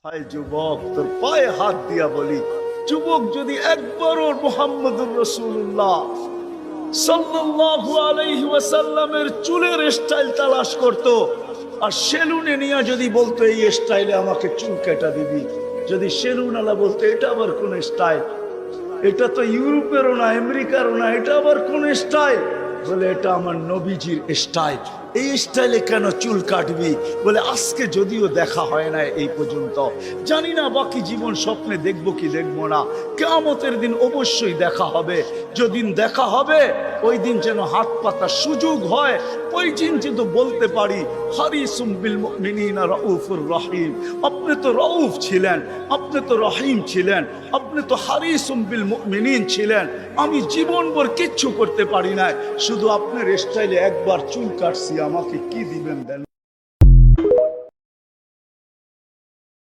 হায় যুবক, তোর পায়ে হাত দিয়া বলি, যুবক যদি একবারও মুহাম্মদুর রাসূলুল্লাহ সাল্লাল্লাহু আলাইহি ওয়াসাল্লামের চুলের স্টাইল তালাশ করত, আর সেলুনে নিয়ে যদি বলতো এই স্টাইলে আমাকে চুল কেটে দিবি, যদি সেলুন আলা বলতো এটা আবার কোন স্টাইল, এটা তো ইউরোপেরও না আমেরিকারও না, এটা আবার কোন স্টাইল, বলে এটা আমার নবীজির স্টাইল, এই স্টাইলে কেন চুল কাটবি? বলে আজকে যদিও দেখা হয় না এই পর্যন্ত, জানি না বাকি জীবন স্বপ্নে দেখবো কি দেখবো না, কিয়ামতের দিন অবশ্যই দেখা হবে, যেদিন দেখা হবে ওই দিন যেন হাত পাতার সুযোগ হয়, ওই দিন যেন বলতে পারি হারিসুম বিল মুমিনিনা রাউফুর রহিম। আপনি তো রউফ ছিলেন, আপনি তো রহিম ছিলেন, আপনি তো হারিসুম বিল মুমিনিন ছিলেন, আমি জীবনভর কিচ্ছু করতে পারি না, শুধু আপনার স্টাইলে একবার চুল কাটছি, আমাকে কি দিবেন দেন?